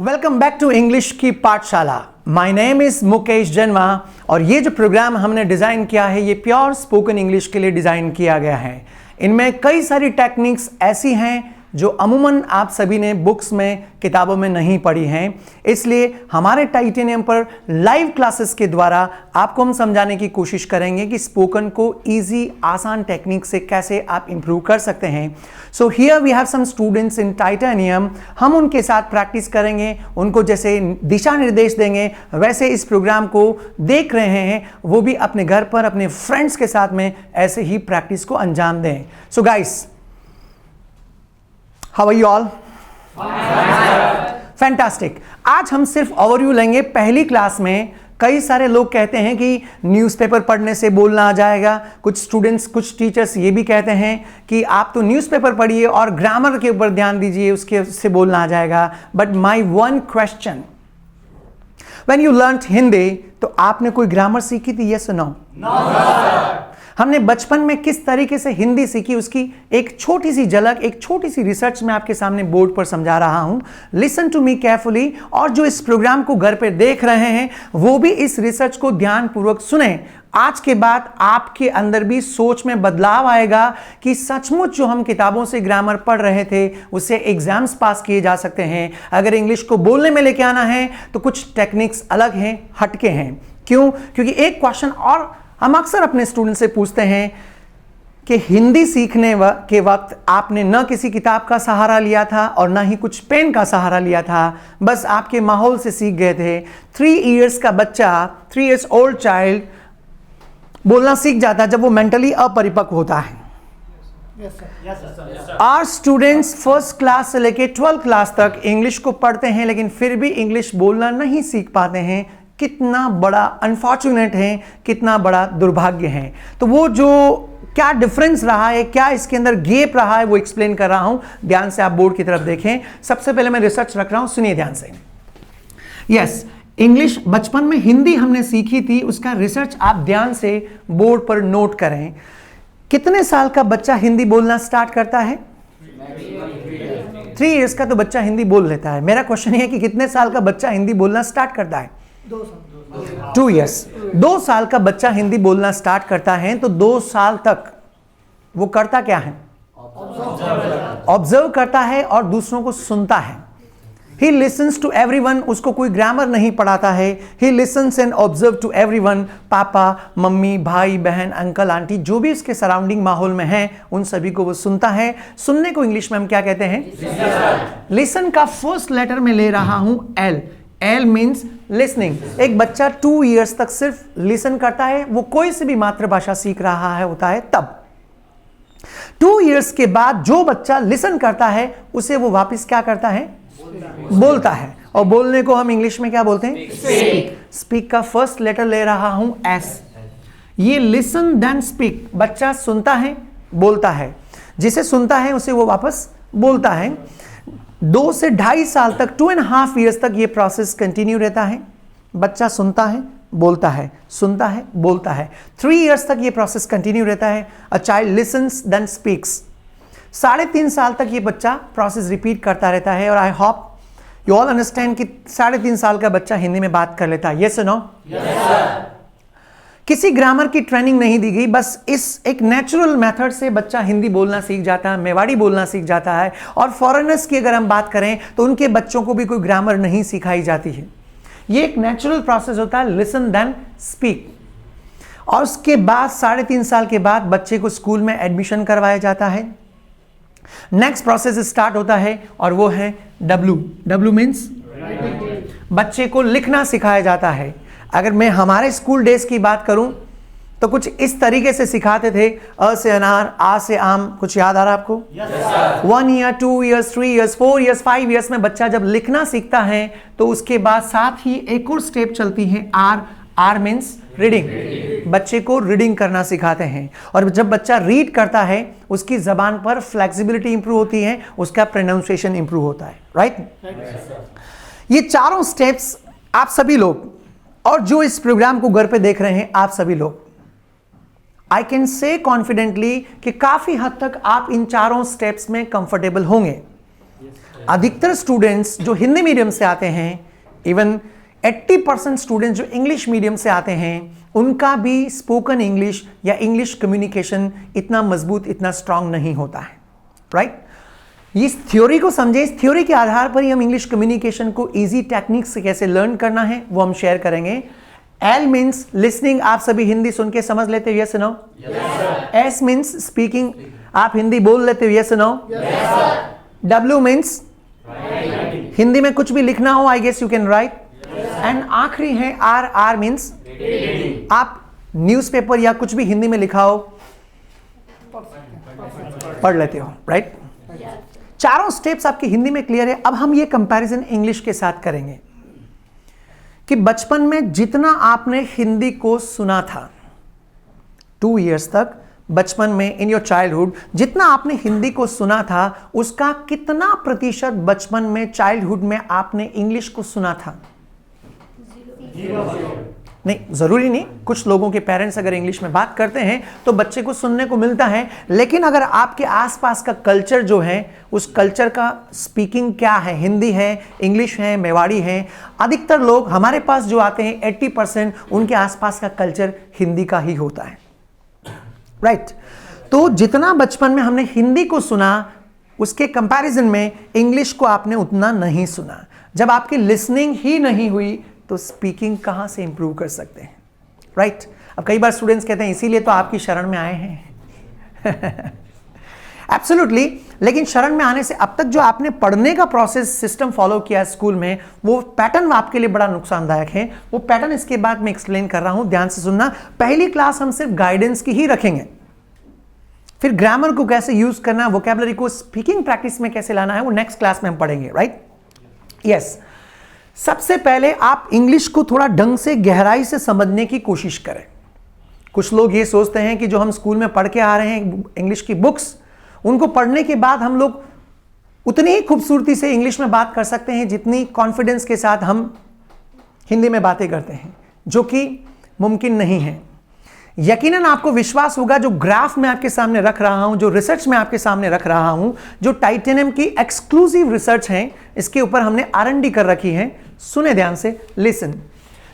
Welcome back to English की पाठशाला। My name is Mukesh जन्मा और ये जो प्रोग्राम हमने डिज़ाइन किया है ये प्योर स्पोकन इंग्लिश के लिए डिज़ाइन किया गया है। इनमें कई सारी टेक्निक्स ऐसी हैं जो अमूमन आप सभी ने बुक्स में किताबों में नहीं पढ़ी हैं, इसलिए हमारे टाइटेनियम पर लाइव क्लासेस के द्वारा आपको हम समझाने की कोशिश करेंगे कि स्पोकन को इजी आसान टेक्निक से कैसे आप इंप्रूव कर सकते हैं। So here we have some students in titanium. हम उनके साथ प्रैक्टिस करेंगे, उनको जैसे दिशा निर्देश देंगे वैसे इस प्रोग्राम को देख रहे हैं वो भी अपने घर पर अपने फ्रेंड्स के साथ में ऐसे ही प्रैक्टिस को अंजाम दें। So guys, How are you all? Fantastic. आज हम सिर्फ ओवरव्यू लेंगे। पहली क्लास में कई सारे लोग कहते हैं कि न्यूज़पेपर पढ़ने से बोलना आ जाएगा। कुछ स्टूडेंट्स, कुछ टीचर्स ये भी कहते हैं कि आप तो न्यूज़पेपर पढ़िए और ग्रामर के ऊपर ध्यान दीजिए, उसके से बोलना आ जाएगा। But my one question, when you learned Hindi तो आपने कोई ग्रामर सीखी थी? यस और नो? हमने बचपन में किस तरीके से हिंदी सीखी उसकी एक छोटी सी झलक, एक छोटी सी रिसर्च मैं आपके सामने बोर्ड पर समझा रहा हूं। लिसन टू मी केयरफुली, और जो इस प्रोग्राम को घर पे देख रहे हैं वो भी इस रिसर्च को ध्यानपूर्वक सुने। आज के बाद आपके अंदर भी सोच में बदलाव आएगा कि सचमुच जो हम किताबों से ग्रामर पढ़ रहे थे उससे एग्जाम्स पास किए जा सकते हैं। अगर इंग्लिश को बोलने में लेके आना है तो कुछ टेक्निक्स अलग हैं, हटके हैं। क्यों? क्योंकि एक क्वेश्चन और हम अक्सर अपने स्टूडेंट से पूछते हैं कि हिंदी सीखने के वक्त आपने न किसी किताब का सहारा लिया था और न ही कुछ पेन का सहारा लिया था, बस आपके माहौल से सीख गए थे। 3 इयर्स का बच्चा, 3 इयर्स ओल्ड चाइल्ड बोलना सीख जाता है जब वो मेंटली अपरिपक्व होता है। आवर स्टूडेंट्स फर्स्ट क्लास से लेके 12th क्लास तक इंग्लिश को पढ़ते हैं लेकिन फिर भी इंग्लिश बोलना नहीं सीख पाते हैं। कितना बड़ा अनफॉर्चुनेट है, कितना बड़ा दुर्भाग्य है। तो वो जो क्या डिफरेंस रहा है, क्या इसके अंदर गैप रहा है, वो एक्सप्लेन कर रहा हूं। ध्यान से आप बोर्ड की तरफ देखें। सबसे पहले मैं रिसर्च रख रहा हूं, सुनिए ध्यान से। यस, इंग्लिश बचपन में हिंदी हमने सीखी थी, उसका रिसर्च आप ध्यान से बोर्ड पर नोट करें। कितने साल का बच्चा हिंदी बोलना स्टार्ट करता है? 3 इयर्स का तो बच्चा हिंदी बोल लेता है। मेरा क्वेश्चन है कि कितने साल का बच्चा हिंदी बोलना स्टार्ट करता है? 2 इयर्स। 2 साल का बच्चा हिंदी बोलना स्टार्ट करता है तो 2 साल तक वो करता क्या है? ऑब्जर्व करता है और दूसरों को सुनता है। He listens to everyone। उसको कोई ग्रामर नहीं पढ़ाता है। He listens and observe to everyone। पापा, मम्मी, भाई, बहन, अंकल, आंटी, जो भी उसके सराउंडिंग माहौल में है उन सभी को वो सुनता है। सुनने को इंग्लिश में हम क्या कहते हैं? लिसन का फर्स्ट लेटर में ले रहा हूं L। L means listening. एक बच्चा 2 इयर्स तक सिर्फ लिसन करता है, वो कोई से भी मातृभाषा सीख रहा है होता है तब। 2 इयर्स के बाद जो बच्चा लिसन करता है उसे वो वापस क्या करता है? बोलता है। और बोलने को हम इंग्लिश में क्या बोलते हैं? स्पीक। स्पीक का फर्स्ट लेटर ले रहा हूं S। ये लिसन देन स्पीक। बच्चा सुनता है, बोलता है, जिसे सुनता है उसे वो वापस बोलता है। 2 से 2.5 साल तक, 2.5 इयर्स तक ये प्रोसेस कंटिन्यू रहता है। बच्चा सुनता है, बोलता है, सुनता है, बोलता है। 3 इयर्स तक ये प्रोसेस कंटिन्यू रहता है। A child listens then speaks. 3.5 साल तक ये बच्चा प्रोसेस रिपीट करता रहता है। और I hope you all understand कि 3.5 साल का बच्चा हिंदी में बात कर लेता है। यस और नो? किसी ग्रामर की ट्रेनिंग नहीं दी गई, बस इस एक नेचुरल मेथड से बच्चा हिंदी बोलना सीख जाता है, मेवाड़ी बोलना सीख जाता है। और फॉरेनर्स की अगर हम बात करें तो उनके बच्चों को भी कोई ग्रामर नहीं सिखाई जाती है। ये एक नेचुरल प्रोसेस होता है, लिसन देन स्पीक। और उसके बाद 3.5 साल के बाद बच्चे को स्कूल में एडमिशन करवाया जाता है। नेक्स्ट प्रोसेस स्टार्ट होता है और वो है W। W मीन्स बच्चे को लिखना सिखाया जाता है। अगर मैं हमारे स्कूल डेज की बात करूं तो कुछ इस तरीके से सिखाते थे। अ से अनार, आ से आम। कुछ याद आ रहा है आपको? 1 year, 2 years, 3 years, 4 years, 5 years में बच्चा जब लिखना सीखता है तो उसके बाद साथ ही एक और स्टेप चलती है R। R means reading. बच्चे को रीडिंग करना सिखाते हैं। और जब बच्चा रीड करता है उसकी जबान पर फ्लेक्सिबिलिटी इंप्रूव होती है, उसका प्रोनाउंसिएशन इंप्रूव होता है। राइट? ये चारों स्टेप्स आप सभी लोग और जो इस प्रोग्राम को घर पे देख रहे हैं आप सभी लोग, आई कैन से कॉन्फिडेंटली कि काफी हद तक आप इन चारों स्टेप्स में कंफर्टेबल होंगे। अधिकतर स्टूडेंट्स जो हिंदी मीडियम से आते हैं, इवन 80% स्टूडेंट्स जो इंग्लिश मीडियम से आते हैं, उनका भी स्पोकन इंग्लिश या इंग्लिश कम्युनिकेशन इतना मजबूत, इतना स्ट्रांग नहीं होता है, राइट? इस थ्योरी को समझे, इस थ्योरी के आधार पर ही हम इंग्लिश कम्युनिकेशन को इजी टेक्निक्स से कैसे लर्न करना है वो हम शेयर करेंगे। एल मीन्स लिसनिंग, आप सभी हिंदी सुन के समझ लेते हो, yes no? S means speaking, आप हिंदी बोल लेते हो, yes no? W means Hindi में कुछ भी लिखना हो, I guess you can write. And आखिरी है आर, आर मीन्स आप न्यूज़पेपर या कुछ भी हिंदी में लिखा हो पढ़ लेते हो, राइट? चारों स्टेप्स आपकी हिंदी में क्लियर है। अब हम ये कंपैरिजन इंग्लिश के साथ करेंगे कि बचपन में जितना आपने हिंदी को सुना था 2 इयर्स तक, बचपन में इन योर चाइल्डहुड जितना आपने हिंदी को सुना था, उसका कितना प्रतिशत बचपन में चाइल्डहुड में आपने इंग्लिश को सुना था? नहीं, जरूरी नहीं। कुछ लोगों के पेरेंट्स अगर इंग्लिश में बात करते हैं तो बच्चे को सुनने को मिलता है, लेकिन अगर आपके आसपास का कल्चर जो है, उस कल्चर का स्पीकिंग क्या है, हिंदी है, इंग्लिश है, मेवाड़ी है, अधिकतर लोग हमारे पास जो आते हैं 80% उनके आसपास का कल्चर हिंदी का ही होता है, राइट? तो जितना बचपन में हमने हिंदी को सुना, उसके कंपैरिजन में इंग्लिश को आपने उतना नहीं सुना। जब आपकी लिसनिंग ही नहीं हुई तो स्पीकिंग कहां से इंप्रूव कर सकते हैं, राइट? अब कई बार स्टूडेंट्स कहते हैं इसीलिए तो आपकी शरण में आए हैं। एब्सोल्युटली, लेकिन शरण में आने से अब तक जो आपने पढ़ने का प्रोसेस सिस्टम फॉलो किया स्कूल में, वो पैटर्न आपके लिए बड़ा नुकसानदायक है। वो पैटर्न इसके बाद मैं एक्सप्लेन कर रहा हूं, ध्यान से सुनना। पहली क्लास हम सिर्फ गाइडेंस की ही रखेंगे, फिर ग्रामर को कैसे यूज करना है, वोकैबुलरी को स्पीकिंग प्रैक्टिस में कैसे लाना है, वो नेक्स्ट क्लास में हम पढ़ेंगे, राइट? यस। सबसे पहले आप इंग्लिश को थोड़ा ढंग से गहराई से समझने की कोशिश करें। कुछ लोग ये सोचते हैं कि जो हम स्कूल में पढ़ के आ रहे हैं इंग्लिश की बुक्स, उनको पढ़ने के बाद हम लोग उतनी ही खूबसूरती से इंग्लिश में बात कर सकते हैं जितनी कॉन्फिडेंस के साथ हम हिंदी में बातें करते हैं, जो कि मुमकिन नहीं है। यकीनन आपको विश्वास होगा, जो ग्राफ मैं आपके सामने रख रहा हूं, जो रिसर्च मैं आपके सामने रख रहा हूं, जो टाइटेनियम की एक्सक्लूसिव रिसर्च है, इसके ऊपर हमने R&D कर रखी है। सुने ध्यान से, लिसन,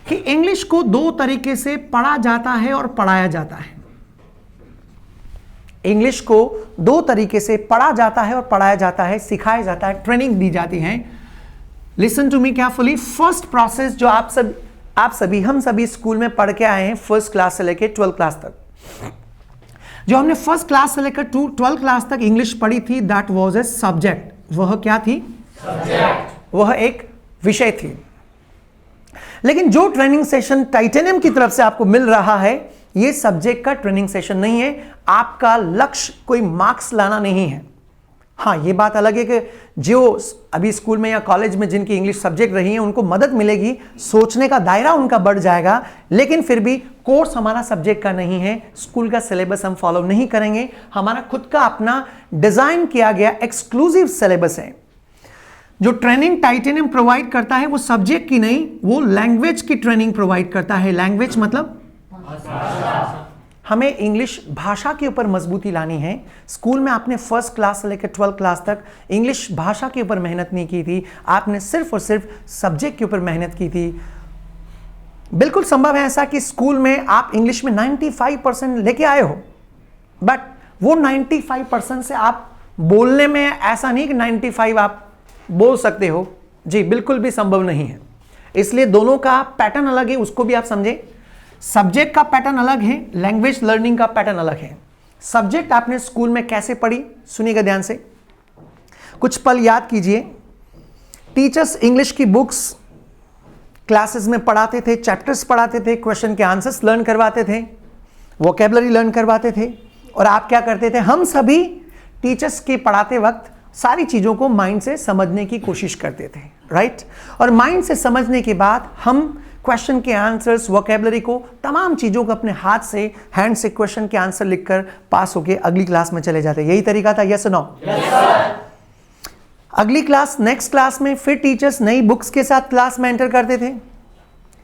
कि इंग्लिश को 2 तरीके से पढ़ा जाता है और पढ़ाया जाता है। इंग्लिश को 2 तरीके से पढ़ा जाता है और पढ़ाया जाता है, सिखाया जाता है, ट्रेनिंग दी जाती है। Listen to me carefully. First process जो हम सभी स्कूल में पढ़ के आए हैं, फर्स्ट क्लास से लेकर 12th क्लास तक, जो हमने फर्स्ट क्लास से लेकर 12th क्लास तक इंग्लिश पढ़ी थी, दैट वाज ए सब्जेक्ट। वह क्या थी? सब्जेक्ट। वह एक विषय थी। लेकिन जो ट्रेनिंग सेशन टाइटेनियम की तरफ से आपको मिल रहा है, यह सब्जेक्ट का ट्रेनिंग सेशन नहीं है। आपका लक्ष्य कोई मार्क्स लाना नहीं है। हाँ, ये बात अलग है कि जो अभी स्कूल में या कॉलेज में जिनकी इंग्लिश सब्जेक्ट रही है, उनको मदद मिलेगी, सोचने का दायरा उनका बढ़ जाएगा, लेकिन फिर भी कोर्स हमारा सब्जेक्ट का नहीं है। स्कूल का सिलेबस हम फॉलो नहीं करेंगे। हमारा खुद का अपना डिजाइन किया गया एक्सक्लूसिव सिलेबस है। जो ट्रेनिंग टाइटेनियम प्रोवाइड करता है वो सब्जेक्ट की नहीं, वो लैंग्वेज की ट्रेनिंग प्रोवाइड करता है। लैंग्वेज मतलब हमें इंग्लिश भाषा के ऊपर मजबूती लानी है। स्कूल में आपने फर्स्ट क्लास से लेकर 12th क्लास तक इंग्लिश भाषा के ऊपर मेहनत नहीं की थी, आपने सिर्फ और सिर्फ सब्जेक्ट के ऊपर मेहनत की थी। बिल्कुल संभव है ऐसा कि स्कूल में आप इंग्लिश में 95% लेके आए हो, बट वो 95% से आप बोलने में ऐसा नहीं कि 95 आप बोल सकते हो। जी, बिल्कुल भी संभव नहीं है। इसलिए दोनों का पैटर्न अलग है, उसको भी आप समझें। सब्जेक्ट का पैटर्न अलग है, लैंग्वेज लर्निंग का पैटर्न अलग है। सब्जेक्ट आपने स्कूल में कैसे पढ़ी, सुनिएगा ध्यान से, कुछ पल याद कीजिए। टीचर्स इंग्लिश की बुक्स क्लासेस में पढ़ाते थे, चैप्टर्स पढ़ाते थे, क्वेश्चन के आंसर्स लर्न करवाते थे, वोकैबुलरी लर्न करवाते थे, और आप क्या करते थे? हम सभी टीचर्स के पढ़ाते वक्त सारी चीज़ों को माइंड से समझने की कोशिश करते थे, राइट? और माइंड से समझने के बाद हम क्वेश्चन के आंसर्स, वोकैबुलरी को, तमाम चीज़ों को अपने हाथ से, हैंड से क्वेश्चन के आंसर लिखकर पास होके अगली क्लास में चले जाते। यही तरीका था, यस नो? अगली क्लास, नेक्स्ट क्लास में फिर टीचर्स नई बुक्स के साथ क्लास में एंटर करते थे।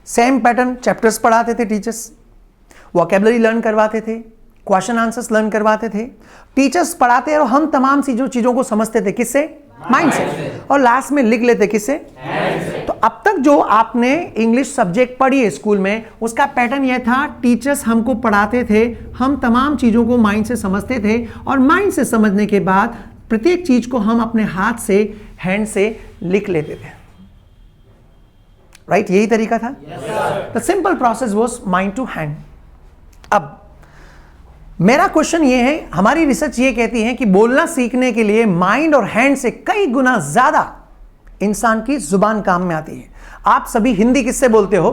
सेम पैटर्न, चैप्टर्स पढ़ाते थे टीचर्स, वोकैबुलरी लर्न करवाते थे, क्वेश्चन आंसर्स लर्न करवाते थे। टीचर्स पढ़ाते और हम तमाम चीज़ों को समझते थे। किससे? माइंड से, और लास्ट में लिख लेते किससे? तो अब तक जो आपने इंग्लिश सब्जेक्ट पढ़ी है स्कूल में, उसका पैटर्न यह था, टीचर्स हमको पढ़ाते थे, हम तमाम चीजों को माइंड से समझते थे, और माइंड से समझने के बाद प्रत्येक चीज को हम अपने हाथ से, हैंड से लिख लेते थे। राइट? यही तरीका था। The simple process was mind to hand. अब मेरा क्वेश्चन ये है, हमारी रिसर्च ये कहती है कि बोलना सीखने के लिए माइंड और हैंड से कई गुना ज्यादा इंसान की जुबान काम में आती है। आप सभी हिंदी किससे बोलते हो?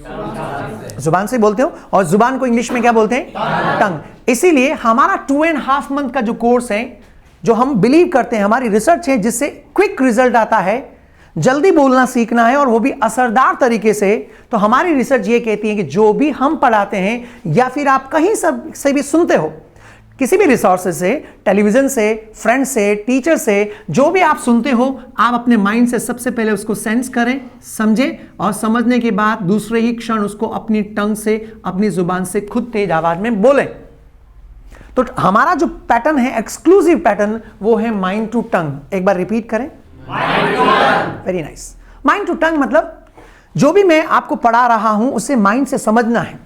जुबान से बोलते हो, और जुबान को इंग्लिश में क्या बोलते हैं? टंग। इसीलिए हमारा 2.5 मंथ का जो कोर्स है, जो हम बिलीव करते हैं, हमारी रिसर्च है जिससे क्विक रिजल्ट आता है, जल्दी बोलना सीखना है और वो भी असरदार तरीके से, तो हमारी रिसर्च ये कहती है कि जो भी हम पढ़ाते हैं या फिर आप कहीं सब से भी सुनते हो, किसी भी रिसोर्सेज से, टेलीविजन से, फ्रेंड से, टीचर से, जो भी आप सुनते हो, आप अपने माइंड से सबसे पहले उसको सेंस करें, समझें, और समझने के बाद दूसरे ही क्षण उसको अपनी टंग से, अपनी जुबान से खुद तेज आवाज में बोलें। तो हमारा जो पैटर्न है, एक्सक्लूसिव पैटर्न, वो है माइंड टू टंग। एक बार रिपीट करें, very nice. Mind to tongue मतलब जो भी मैं आपको पढ़ा रहा हूं उसे माइंड से समझना है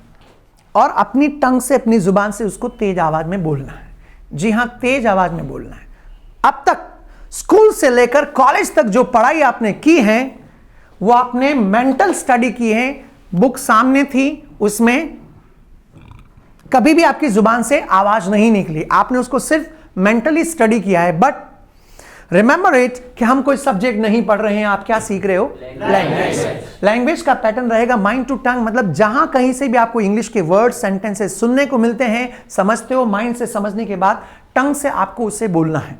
और अपनी टंग से, अपनी जुबान से उसको तेज आवाज में बोलना है। जी हां, तेज आवाज में बोलना है। अब तक स्कूल से लेकर कॉलेज तक जो पढ़ाई आपने की है, वो आपने मेंटल स्टडी की है, बुक सामने थी, उसमें कभी भी आपकी जुबान से आवाज नहीं निकली, आपने उसको सिर्फ मेंटली स्टडी किया है। बट रिमेंबर इट कि हम कोई सब्जेक्ट नहीं पढ़ रहे हैं, आप क्या सीख रहे हो? लैंग्वेज। लैंग्वेज का पैटर्न रहेगा माइंड टू टंग, मतलब जहां कहीं से भी आपको इंग्लिश के वर्ड, सेंटेंसेस सुनने को मिलते हैं, समझते हो, माइंड से समझने के बाद टंग से आपको उससे बोलना है।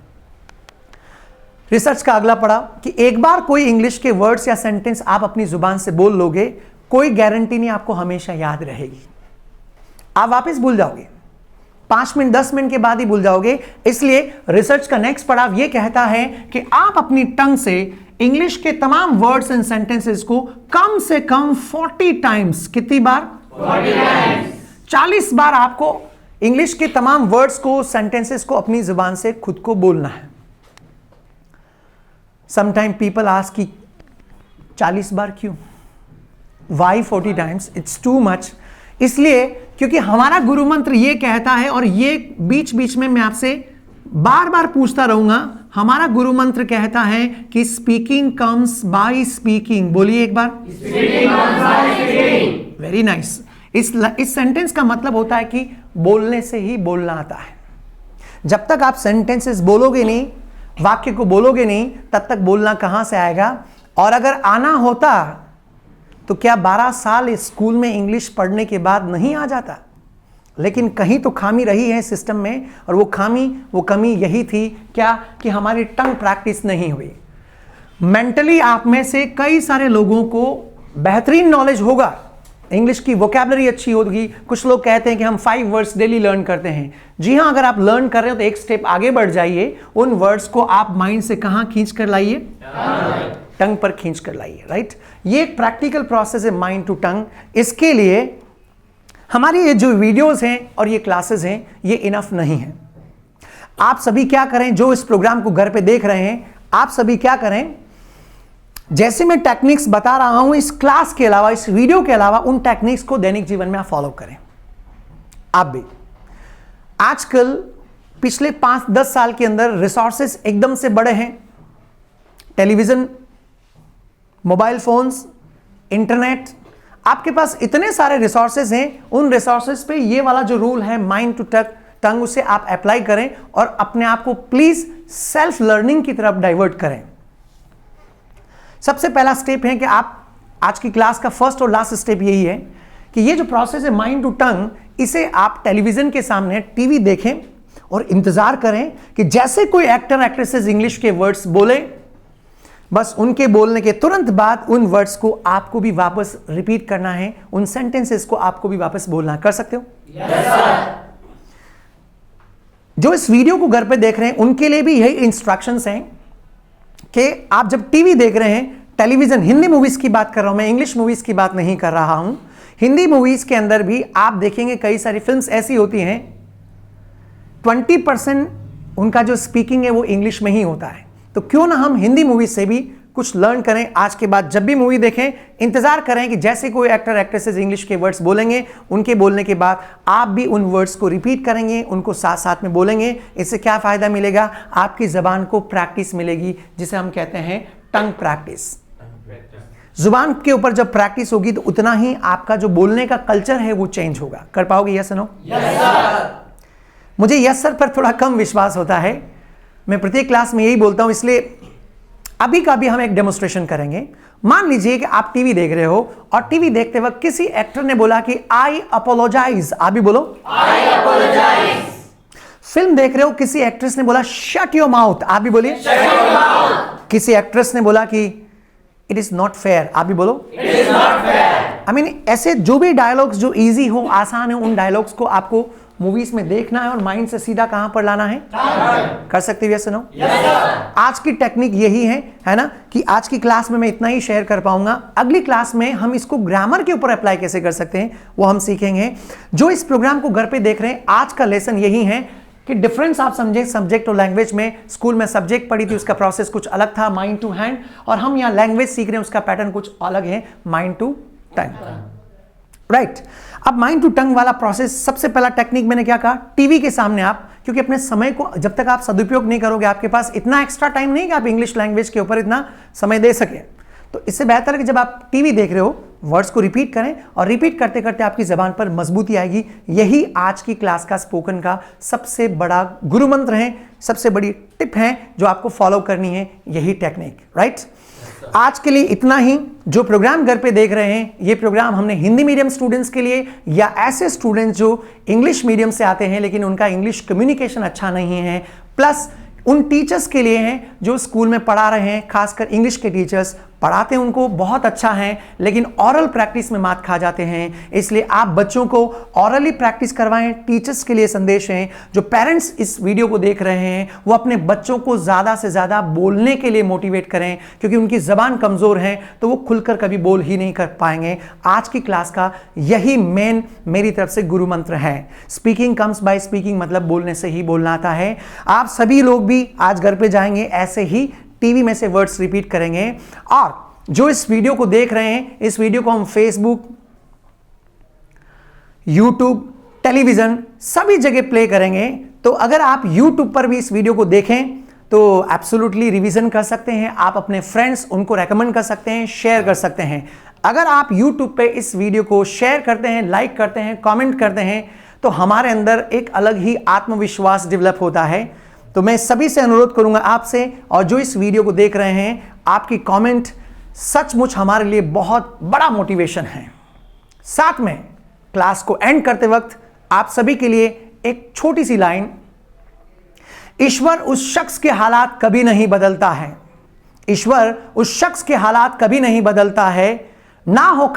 रिसर्च का अगला पड़ा कि एक बार कोई इंग्लिश के वर्ड्स या सेंटेंस आप अपनी जुबान से बोल लोगे, कोई गारंटी नहीं आपको हमेशा याद रहेगी, आप वापस भूल जाओगे, 5 मिनट 10 मिनट के बाद ही भूल जाओगे। इसलिए रिसर्च का नेक्स्ट पड़ाव यह कहता है कि आप अपनी टंग से इंग्लिश के तमाम वर्ड्स एंड सेंटेंसेस को कम से कम 40 टाइम्स, कितनी बार? 40 टाइम्स, 40 बार आपको इंग्लिश के तमाम वर्ड्स को, सेंटेंसेस को अपनी जुबान से खुद को बोलना है। समटाइम पीपल आस्क कि 40 बार क्यों? Why 40 times? It's too much. इसलिए क्योंकि हमारा गुरु मंत्र ये कहता है, और ये बीच बीच में मैं आपसे बार बार पूछता रहूंगा, हमारा गुरु मंत्र कहता है कि स्पीकिंग कम्स बाय स्पीकिंग। बोलिए एक बार, वेरी नाइस। इस सेंटेंस का मतलब होता है कि बोलने से ही बोलना आता है। जब तक आप सेंटेंसेस बोलोगे नहीं, वाक्य को बोलोगे नहीं, तब तक बोलना कहां से आएगा? और अगर आना होता तो क्या 12 साल स्कूल में इंग्लिश पढ़ने के बाद नहीं आ जाता? लेकिन कहीं तो खामी रही है सिस्टम में, और वो कमी यही थी क्या? कि हमारी टंग प्रैक्टिस नहीं हुई। मेंटली आप में से कई सारे लोगों को बेहतरीन नॉलेज होगा, इंग्लिश की वोकैबुलरी अच्छी होगी। कुछ लोग कहते हैं कि हम 5 वर्ड्स डेली लर्न करते हैं। जी हां, अगर आप लर्न कर रहे हो तो एक स्टेप आगे बढ़ जाइए, उन वर्ड्स को आप माइंड से कहां खींच कर लाइए? टंग पर खींच कर लाइए। राइट? ये एक प्रैक्टिकल प्रोसेस है माइंड टू टंग। इसके लिए हमारी ये जो वीडियोस हैं और ये क्लासेस हैं, ये इनफ नहीं है। आप सभी क्या करें, जो इस प्रोग्राम को घर पे देख रहे हैं, आप सभी क्या करें, जैसे मैं टेक्निक्स बता रहा हूं, इस क्लास के अलावा, इस वीडियो के अलावा, उन टेक्निक्स को दैनिक जीवन में आप फॉलो करें। आप भी आजकल पिछले 5-10 साल के अंदर रिसोर्सेस एकदम से बड़े हैं। टेलीविजन, मोबाइल फोन्स, इंटरनेट, आपके पास इतने सारे रिसोर्सेज हैं। उन रिसोर्सेज पे ये वाला जो रूल है माइंड टू टंग, उसे आप अप्लाई करें और अपने आप को प्लीज सेल्फ लर्निंग की तरफ डाइवर्ट करें। सबसे पहला स्टेप है कि आप, आज की क्लास का फर्स्ट और लास्ट स्टेप यही है कि ये जो प्रोसेस है माइंड टू टंग, इसे आप टेलीविजन के सामने, टीवी देखें और इंतजार करें कि जैसे कोई एक्टर एक्ट्रेसेस इंग्लिश के वर्ड्स बोले, बस उनके बोलने के तुरंत बाद उन वर्ड्स को आपको भी वापस रिपीट करना है, उन सेंटेंसेस को आपको भी वापस बोलना है। कर सकते हो? Yes sir. जो इस वीडियो को घर पे देख रहे हैं उनके लिए भी यही इंस्ट्रक्शंस हैं कि आप जब टीवी देख रहे हैं, टेलीविजन, हिंदी मूवीज की बात कर रहा हूं मैं, इंग्लिश मूवीज की बात नहीं कर रहा हूं। हिंदी मूवीज के अंदर भी आप देखेंगे कई सारी फिल्म्स ऐसी होती हैं 20% उनका जो स्पीकिंग है वो इंग्लिश में ही होता है। तो क्यों ना हम हिंदी मूवी से भी कुछ लर्न करें। आज के बाद जब भी मूवी देखें, इंतजार करें कि जैसे कोई एक्टर एक्ट्रेसेस इंग्लिश के वर्ड्स बोलेंगे, उनके बोलने के बाद आप भी उन वर्ड्स को रिपीट करेंगे, उनको साथ साथ में बोलेंगे। इससे क्या फायदा मिलेगा? आपकी जबान को प्रैक्टिस मिलेगी, जिसे हम कहते हैं टंग प्रैक्टिस। जुबान के ऊपर जब प्रैक्टिस होगी तो उतना ही आपका जो बोलने का कल्चर है वो चेंज होगा। कर पाओगे? Yes no? Yes sir. मुझे यस सर पर थोड़ा कम विश्वास होता है। मैं प्रत्येक क्लास में यही बोलता हूं, इसलिए अभी का भी हम एक डेमोन्स्ट्रेशन करेंगे। मान लीजिए कि आप टीवी देख रहे हो और टीवी देखते वक्त किसी एक्टर ने बोला कि आई अपोलोजाइज। आप भी बोलो, आई अपोलोजाइज। फिल्म देख रहे हो, किसी एक्ट्रेस ने बोला शट योर माउथ। आप भी बोलिए, शट योर माउथ। किसी एक्ट्रेस ने बोला कि इट इज नॉट फेयर। आप भी बोलो, it is not fair. I mean ऐसे जो भी डायलॉग्स जो इजी हो, आसान हो, उन डायलॉग्स को आपको मूवीज में देखना है और माइंड से सीधा कहां पर लाना है? कर सकते हो? Yes no? यस। आज की टेक्निक यही है ना, कि आज की क्लास में मैं इतना ही शेयर कर पाऊंगा। अगली क्लास में हम इसको ग्रामर के ऊपर अप्लाई कैसे कर सकते हैं वो हम सीखेंगे। जो इस प्रोग्राम को घर पे देख रहे हैं, आज का लेसन यही है कि डिफरेंस आप समझे सब्जेक्ट और लैंग्वेज में। स्कूल में सब्जेक्ट पढ़ी थी, उसका प्रोसेस कुछ अलग था, माइंड टू हैंड, और हम यहाँ लैंग्वेज सीख रहे हैं, उसका पैटर्न कुछ अलग है, माइंड टू टंग। राइट। अब माइंड टू टंग वाला प्रोसेस, सबसे पहला टेक्निक मैंने क्या कहा? टीवी के सामने आप, क्योंकि अपने समय को जब तक आप सदुपयोग नहीं करोगे, आपके पास इतना एक्स्ट्रा टाइम नहीं कि आप इंग्लिश लैंग्वेज के ऊपर इतना समय दे सके। तो इससे बेहतर है कि जब आप टीवी देख रहे हो, वर्ड्स को रिपीट करें, और रिपीट करते करते आपकी जबान पर मजबूती आएगी। यही आज की क्लास का स्पोकन का सबसे बड़ा गुरु मंत्र है, सबसे बड़ी टिप है जो आपको फॉलो करनी है, यही टेक्निक। राइट। आज के लिए इतना ही। जो प्रोग्राम घर पे देख रहे हैं, ये प्रोग्राम हमने हिंदी मीडियम स्टूडेंट्स के लिए, या ऐसे स्टूडेंट्स जो इंग्लिश मीडियम से आते हैं लेकिन उनका इंग्लिश कम्युनिकेशन अच्छा नहीं है, प्लस उन टीचर्स के लिए हैं जो स्कूल में पढ़ा रहे हैं, खासकर इंग्लिश के टीचर्स पढ़ाते हैं, उनको बहुत अच्छा है, लेकिन ऑरल प्रैक्टिस में मात खा जाते हैं। इसलिए आप बच्चों को ऑरली प्रैक्टिस करवाएं। टीचर्स के लिए संदेश है, जो पेरेंट्स इस वीडियो को देख रहे हैं वो अपने बच्चों को ज़्यादा से ज़्यादा बोलने के लिए मोटिवेट करें, क्योंकि उनकी ज़बान कमज़ोर है तो वो खुलकर कभी बोल ही नहीं कर पाएंगे। आज की क्लास का यही मेन मेरी तरफ से गुरु मंत्र है। स्पीकिंग कम्स बाय स्पीकिंग, मतलब बोलने से ही बोलना आता है। आप सभी लोग भी आज घर पे जाएंगे, ऐसे ही टीवी में से वर्ड्स रिपीट करेंगे। और जो इस वीडियो को देख रहे हैं, इस वीडियो को हम फेसबुक, यूट्यूब, टेलीविजन सभी जगह प्ले करेंगे। तो अगर आप यूट्यूब पर भी इस वीडियो को देखें तो एब्सोल्युटली रिवीजन कर सकते हैं। आप अपने फ्रेंड्स उनको रेकमेंड कर सकते हैं, शेयर कर सकते हैं। अगर आप यूट्यूब पे इस वीडियो को शेयर करते हैं, लाइक करते हैं, कमेंट करते हैं, तो हमारे अंदर एक अलग ही आत्मविश्वास डेवलप होता है। तो मैं सभी से अनुरोध करूंगा आपसे, और जो इस वीडियो को देख रहे हैं, आपकी कमेंट सचमुच हमारे लिए बहुत बड़ा मोटिवेशन है। साथ में क्लास को एंड करते वक्त आप सभी के लिए एक छोटी सी लाइन, ईश्वर उस शख्स के हालात कभी नहीं बदलता है, ईश्वर उस शख्स के हालात कभी नहीं बदलता है, ना हो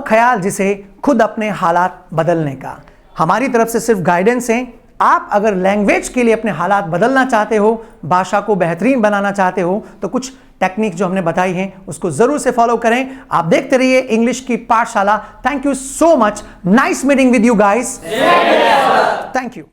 ख्याल जिसे खुद अपने हालात बदलने का। हमारी तरफ से सिर्फ गाइडेंस है। आप अगर लैंग्वेज के लिए अपने हालात बदलना चाहते हो, भाषा को बेहतरीन बनाना चाहते हो, तो कुछ टेक्निक जो हमने बताई है उसको जरूर से फॉलो करें। आप देखते रहिए इंग्लिश की पाठशाला। Thank you so much. Nice meeting with you guys. Thank you.